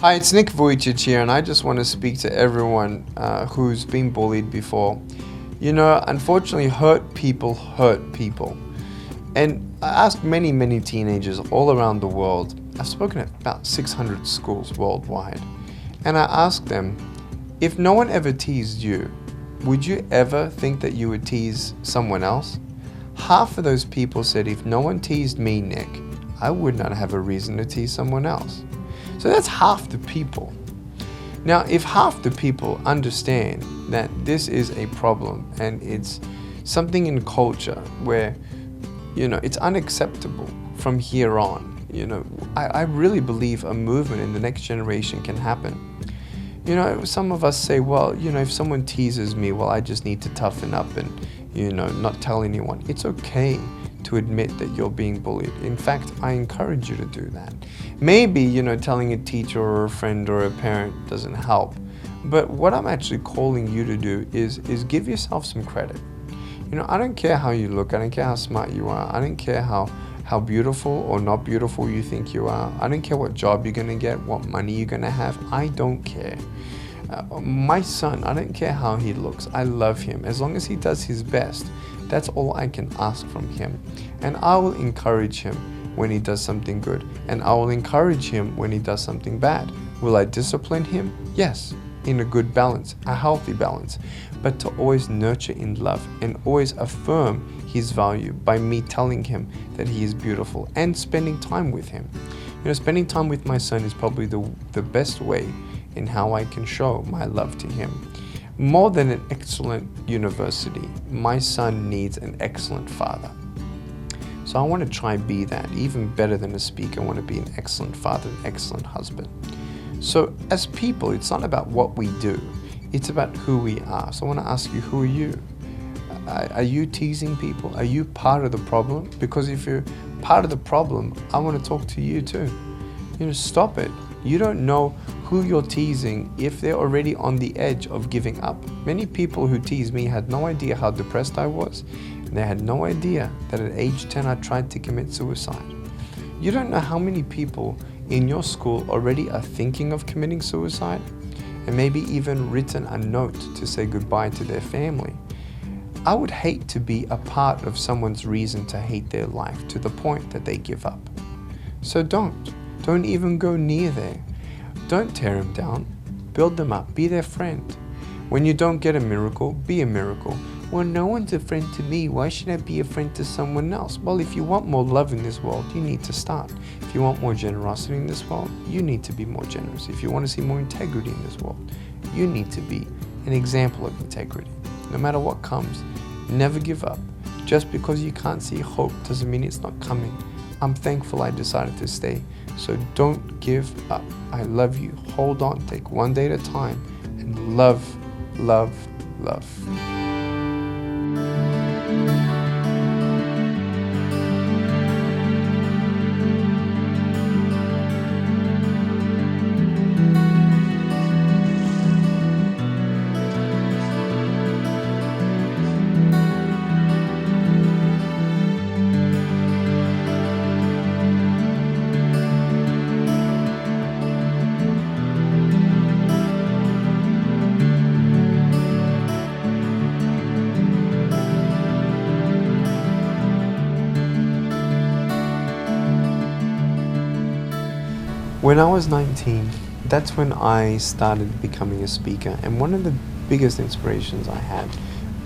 Hi, it's Nick Vujicic here, and I just want to speak to everyone who's been bullied before. You know, unfortunately, hurt people hurt people. And I asked many teenagers all around the world. I've spoken at about 600 schools worldwide. And I asked them, if no one ever teased you, would you ever think that you would tease someone else? Half of those people said, if no one teased me, Nick, I would not have a reason to tease someone else. So that's half the people. Now, if half the people understand that this is a problem and it's something in culture where, you know, it's unacceptable from here on, you know, I really believe a movement in the next generation can happen. You know, some of us say, well, you know, if someone teases me, well, I just need to toughen up and, you know, not tell anyone. It's okay to admit that you're being bullied. In fact, I encourage you to do that. Maybe, you know, telling a teacher or a friend or a parent doesn't help. But what I'm actually calling you to do is give yourself some credit. You know, I don't care how you look. I don't care how smart you are. I don't care how beautiful or not beautiful you think you are. I don't care what job you're going to get, what money you're going to have. I don't care. My son, I don't care how he looks. I love him. As long as he does his best, that's all I can ask from him. And I will encourage him when he does something good. And I will encourage him when he does something bad. Will I discipline him? Yes, in a good balance, a healthy balance. But to always nurture in love and always affirm his value by me telling him that he is beautiful and spending time with him. You know, spending time with my son is probably the best way in how I can show my love to him. More than an excellent university, my son needs an excellent father. So I want to try and be that. Even better than a speaker, I want to be an excellent father, an excellent husband. So as people, it's not about what we do, it's about who we are. So I want to ask you, who are you? Are you teasing people? Are you part of the problem? Because if you're part of the problem, I want to talk to you too. You know, stop it. You don't know who you're teasing if they're already on the edge of giving up. Many people who tease me had no idea how depressed I was, and they had no idea that at age 10 I tried to commit suicide. You don't know how many people in your school already are thinking of committing suicide, and maybe even written a note to say goodbye to their family. I would hate to be a part of someone's reason to hate their life to the point that they give up. So don't even go near there. Don't tear them down. Build them up. Be their friend. When you don't get a miracle, be a miracle. Well, no one's a friend to me. Why should I be a friend to someone else? Well, if you want more love in this world, you need to start. If you want more generosity in this world, you need to be more generous. If you want to see more integrity in this world, you need to be an example of integrity. No matter what comes, never give up. Just because you can't see hope doesn't mean it's not coming. I'm thankful I decided to stay. So don't give up. I love you. Hold on. Take one day at a time and love, love, love. When I was 19, that's when I started becoming a speaker, and one of the biggest inspirations I had,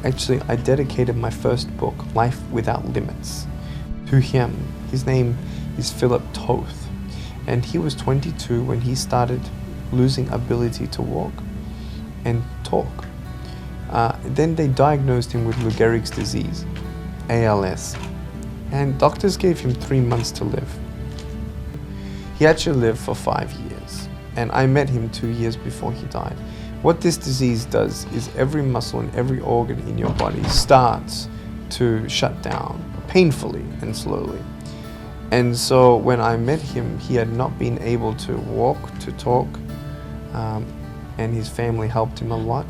actually I dedicated my first book, Life Without Limits, to him. His name is Philip Toth, and he was 22 when he started losing ability to walk and talk. Then they diagnosed him with Lou Gehrig's disease, ALS, and doctors gave him 3 months to live. He actually lived for 5 years, and I met him 2 years before he died. What this disease does is every muscle and every organ in your body starts to shut down painfully and slowly. And so when I met him, he had not been able to walk, to talk, and his family helped him a lot.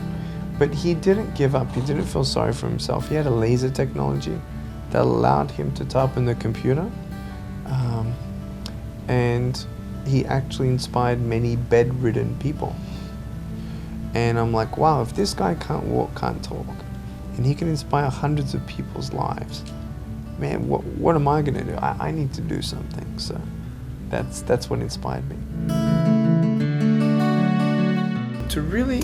But he didn't give up. He didn't feel sorry for himself. He had a laser technology that allowed him to type on the computer. And he actually inspired many bedridden people. And I'm like, wow, if this guy can't walk, can't talk, and he can inspire hundreds of people's lives, man, what am I gonna do? I need to do something. So that's what inspired me. To really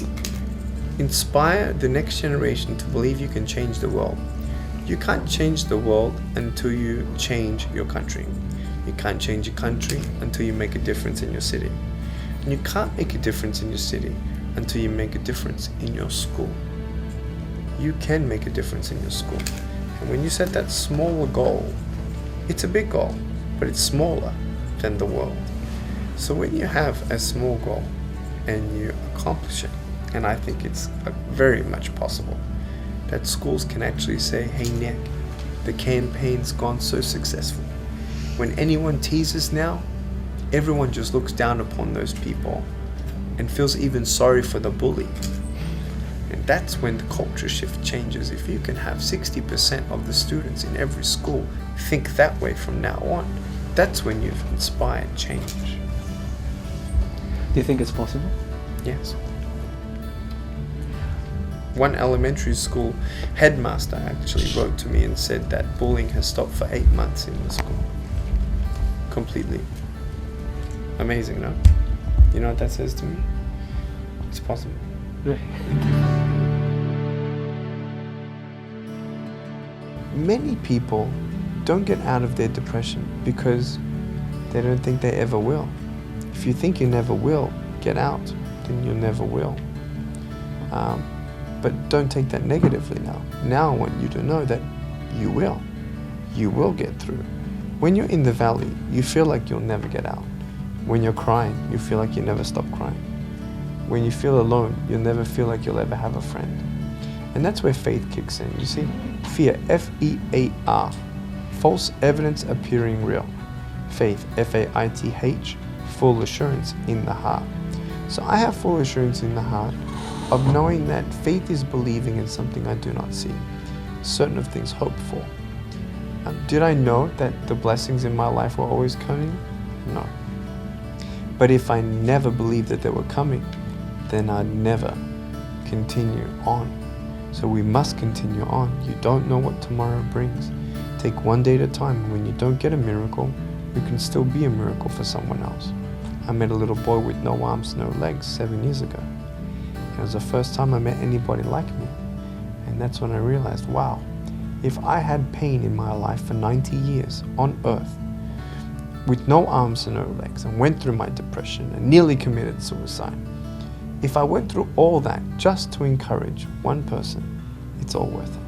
inspire the next generation to believe you can change the world, you can't change the world until you change your country. You can't change your country until you make a difference in your city. And you can't make a difference in your city until you make a difference in your school. You can make a difference in your school. And when you set that smaller goal, it's a big goal, but it's smaller than the world. So when you have a small goal and you accomplish it, and I think it's very much possible, that schools can actually say, hey Nick, the campaign's gone so successful. When anyone teases now, everyone just looks down upon those people and feels even sorry for the bully. And that's when the culture shift changes. If you can have 60% of the students in every school think that way from now on, that's when you've inspired change. Do you think it's possible? Yes. One elementary school headmaster actually wrote to me and said that bullying has stopped for 8 months in the school. Completely. Amazing, no? You know what that says to me? It's possible. Really? Many people don't get out of their depression because they don't think they ever will. If you think you never will get out, then you never will. But don't take that negatively now. Now I want you to know that you will. You will get through. When you're in the valley, you feel like you'll never get out. When you're crying, you feel like you never stop crying. When you feel alone, you'll never feel like you'll ever have a friend. And that's where faith kicks in. You see, fear, F-E-A-R, false evidence appearing real. Faith, F-A-I-T-H, full assurance in the heart. So I have full assurance in the heart of knowing that faith is believing in something I do not see, certain of things hoped for. Did I know that the blessings in my life were always coming? No. But if I never believed that they were coming, then I'd never continue on. So we must continue on. You don't know what tomorrow brings. Take one day at a time. And when you don't get a miracle, you can still be a miracle for someone else. I met a little boy with no arms, no legs 7 years ago. It was the first time I met anybody like me. And that's when I realized, wow, if I had pain in my life for 90 years on earth, with no arms and no legs, and went through my depression and nearly committed suicide, if I went through all that just to encourage one person, it's all worth it.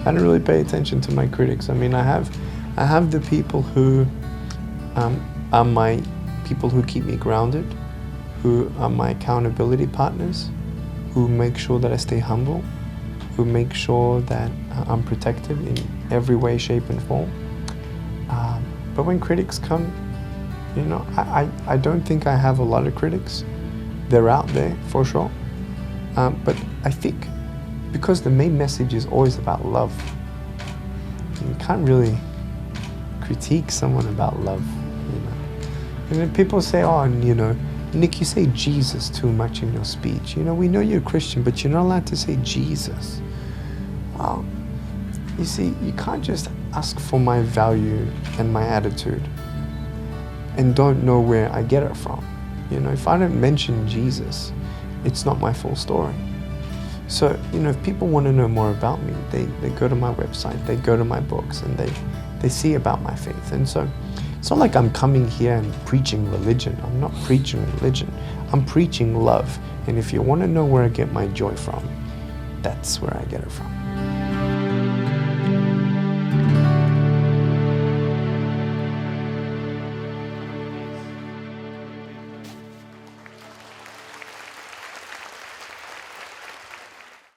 I don't really pay attention to my critics. I mean, I have the people who are my people who keep me grounded, who are my accountability partners, who make sure that I stay humble, who make sure that I'm protected in every way, shape and form. But when critics come, you know, I don't think I have a lot of critics. They're out there for sure. But I think because the main message is always about love, you can't really critique someone about love, you know. And then people say, oh, you know, Nick, you say Jesus too much in your speech. You know, we know you're a Christian, but you're not allowed to say Jesus. Well, you see, you can't just ask for my value and my attitude and don't know where I get it from. You know, if I don't mention Jesus, it's not my full story. So, you know, if people want to know more about me, they go to my website, they go to my books, and they see about my faith. And so it's not like I'm coming here and preaching religion. I'm not preaching religion. I'm preaching love. And if you want to know where I get my joy from, that's where I get it from.